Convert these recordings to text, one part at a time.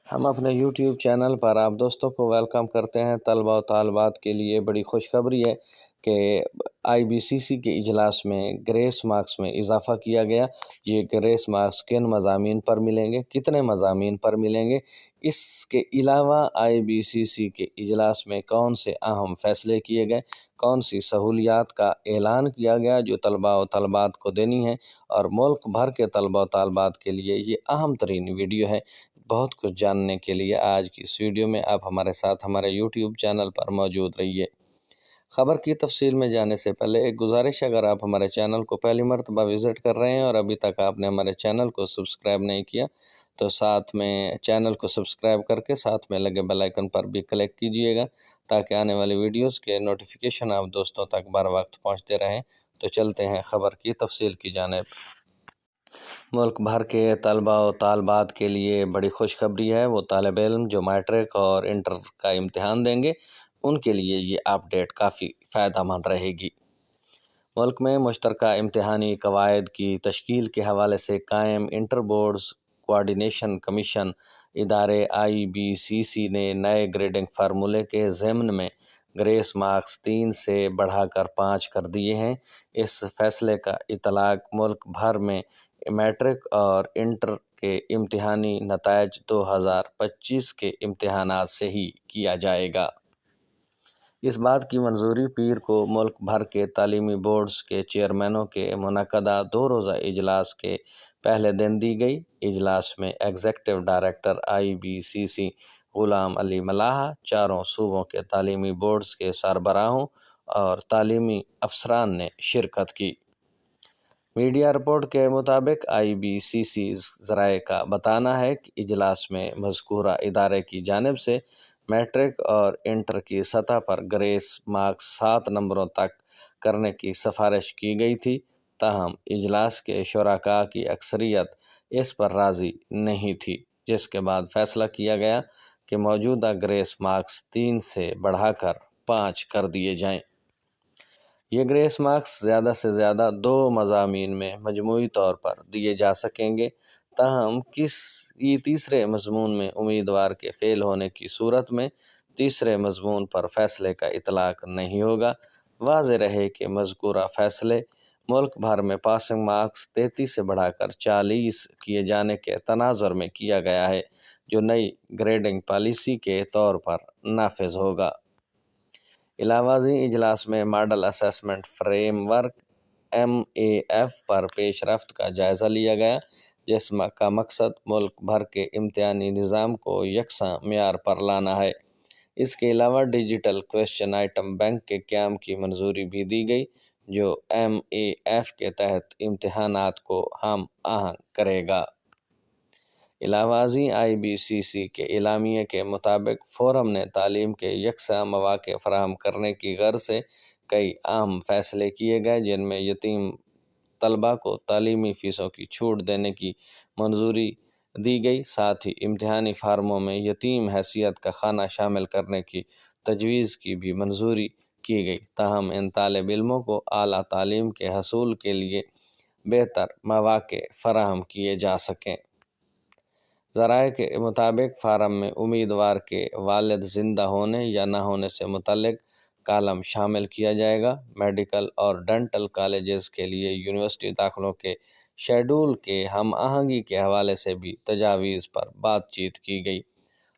ہم اپنے YouTube channel پر آپ دوستوں کو ویلکم کرتے ہیں۔ طلبہ و طالبات کے لیے بڑی خوشخبری ہے کہ IBCC کے اجلاس میں گریس مارکس میں اضافہ کیا گیا۔ یہ گریس مارکس کن مضامین پر ملیں گے، کتنے مضامین پر ملیں گے، اس کے علاوہ IBCC کے اجلاس میں کون سے اہم فیصلے کیے گئے، کون سی سہولیات کا اعلان کیا گیا جو طلبہ و طالبات کو دینی ہے، اور ملک بھر کے طلبہ و طالبات کے لیے یہ اہم ترین ویڈیو ہے۔ بہت کچھ جاننے کے لیے آج کی اس ویڈیو میں آپ ہمارے ساتھ ہمارے یوٹیوب چینل پر موجود رہیے۔ خبر کی تفصیل میں جانے سے پہلے ایک گزارش، اگر آپ ہمارے چینل کو پہلی مرتبہ وزٹ کر رہے ہیں اور ابھی تک آپ نے ہمارے چینل کو سبسکرائب نہیں کیا تو ساتھ میں چینل کو سبسکرائب کر کے ساتھ میں لگے بیل آئیکن پر بھی کلک کیجئے گا تاکہ آنے والی ویڈیوز کے نوٹیفیکیشن آپ دوستوں تک بر وقت پہنچتے رہیں۔ تو چلتے ہیں خبر کی تفصیل کی جانب۔ ملک بھر کے طلبہ و طالبات کے لیے بڑی خوشخبری ہے۔ وہ طالب علم جو میٹرک اور انٹر کا امتحان دیں گے ان کے لیے یہ اپڈیٹ کافی فائدہ مند رہے گی۔ ملک میں مشترکہ امتحانی قواعد کی تشکیل کے حوالے سے قائم انٹر بورڈز کوآرڈینیشن کمیشن ادارے IBCC نے نئے گریڈنگ فارمولے کے ضمن میں گریس مارکس 3 سے بڑھا کر 5 کر دیے ہیں۔ اس فیصلے کا اطلاق ملک بھر میں میٹرک اور انٹر کے امتحانی نتائج 2025 کے امتحانات سے ہی کیا جائے گا۔ اس بات کی منظوری پیر کو ملک بھر کے تعلیمی بورڈز کے چیئرمینوں کے منعقدہ 2 روزہ اجلاس کے پہلے دن دی گئی۔ اجلاس میں ایگزیکٹو ڈائریکٹر IBCC غلام علی ملاح، چاروں صوبوں کے تعلیمی بورڈز کے سربراہوں اور تعلیمی افسران نے شرکت کی۔ میڈیا رپورٹ کے مطابق IBCC ذرائع کا بتانا ہے کہ اجلاس میں مذکورہ ادارے کی جانب سے میٹرک اور انٹر کی سطح پر گریس مارکس 7 نمبروں تک کرنے کی سفارش کی گئی تھی، تاہم اجلاس کے شرکاء کی اکثریت اس پر راضی نہیں تھی، جس کے بعد فیصلہ کیا گیا کہ موجودہ گریس مارکس 3 سے بڑھا کر 5 کر دیے جائیں۔ یہ گریس مارکس زیادہ سے زیادہ 2 مضامین میں مجموعی طور پر دیے جا سکیں گے، تاہم کسی تیسرے مضمون میں امیدوار کے فیل ہونے کی صورت میں تیسرے مضمون پر فیصلے کا اطلاق نہیں ہوگا۔ واضح رہے کہ مذکورہ فیصلے ملک بھر میں پاسنگ مارکس 33 سے بڑھا کر 40 کیے جانے کے تناظر میں کیا گیا ہے، جو نئی گریڈنگ پالیسی کے طور پر نافذ ہوگا۔ علاوہ ازیں اجلاس میں model assessment frame work MAF پر پیش رفت کا جائزہ لیا گیا، جس کا مقصد ملک بھر کے امتحانی نظام کو یکساں معیار پر لانا ہے۔ اس کے علاوہ ڈیجیٹل کوسچن آئٹم بینک کے قیام کی منظوری بھی دی گئی، جو MAF کے تحت امتحانات کو ہم آہنگ کرے گا۔ علاوہ ازیں IBCC کے اعلامیے کے مطابق فورم نے تعلیم کے یکساں مواقع فراہم کرنے کی غرض سے کئی اہم فیصلے کیے گئے، جن میں یتیم طلبہ کو تعلیمی فیسوں کی چھوٹ دینے کی منظوری دی گئی، ساتھ ہی امتحانی فارموں میں یتیم حیثیت کا خانہ شامل کرنے کی تجویز کی بھی منظوری کی گئی، تاہم ان طالب علموں کو اعلیٰ تعلیم کے حصول کے لیے بہتر مواقع فراہم کیے جا سکیں۔ ذرائع کے مطابق فارم میں امیدوار کے والد زندہ ہونے یا نہ ہونے سے متعلق کالم شامل کیا جائے گا۔ میڈیکل اور ڈینٹل کالجز کے لیے یونیورسٹی داخلوں کے شیڈول کے ہم آہنگی کے حوالے سے بھی تجاویز پر بات چیت کی گئی،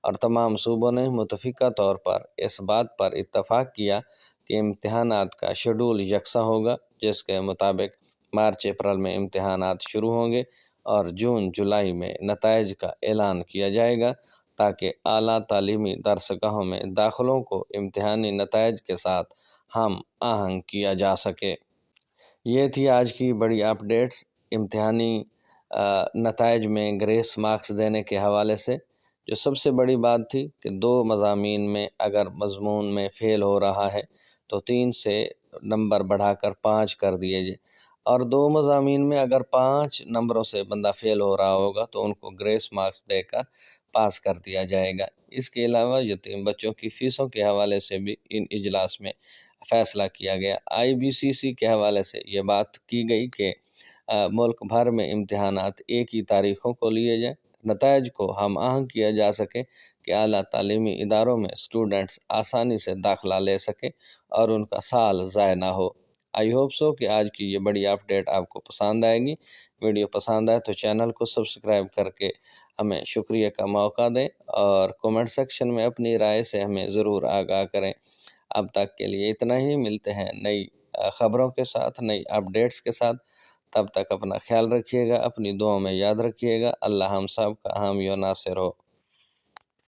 اور تمام صوبوں نے متفقہ طور پر اس بات پر اتفاق کیا کہ امتحانات کا شیڈول یکساں ہوگا، جس کے مطابق مارچ اپریل میں امتحانات شروع ہوں گے اور جون جولائی میں نتائج کا اعلان کیا جائے گا، تاکہ اعلیٰ تعلیمی درسگاہوں میں داخلوں کو امتحانی نتائج کے ساتھ ہم آہنگ کیا جا سکے۔ یہ تھی آج کی بڑی اپڈیٹس امتحانی نتائج میں گریس مارکس دینے کے حوالے سے۔ جو سب سے بڑی بات تھی کہ 2 مضامین میں اگر مضمون میں فیل ہو رہا ہے تو 3 سے نمبر بڑھا کر 5 کر دیے جائے، اور 2 مضامین میں اگر 5 نمبروں سے بندہ فیل ہو رہا ہوگا تو ان کو گریس مارکس دے کر پاس کر دیا جائے گا۔ اس کے علاوہ یتیم بچوں کی فیسوں کے حوالے سے بھی ان اجلاس میں فیصلہ کیا گیا۔ IBCC کے حوالے سے یہ بات کی گئی کہ ملک بھر میں امتحانات ایک ہی تاریخوں کو لیے جائیں، نتائج کو ہم آہنگ کیا جا سکے کہ اعلیٰ تعلیمی اداروں میں اسٹوڈنٹس آسانی سے داخلہ لے سکیں اور ان کا سال ضائع نہ ہو۔ آئی ہوپ سو کہ آج کی یہ بڑی اپڈیٹ آپ کو پسند آئے گی۔ ویڈیو پسند آئے تو چینل کو سبسکرائب کر کے ہمیں شکریہ کا موقع دیں اور کومنٹ سیکشن میں اپنی رائے سے ہمیں ضرور آگاہ کریں۔ اب تک کے لیے اتنا ہی، ملتے ہیں نئی خبروں کے ساتھ، نئی اپڈیٹس کے ساتھ۔ تب تک اپنا خیال رکھیے گا، اپنی دعاؤں میں یاد رکھیے گا۔ اللہ ہم سب کا حامی و ناصر ہو۔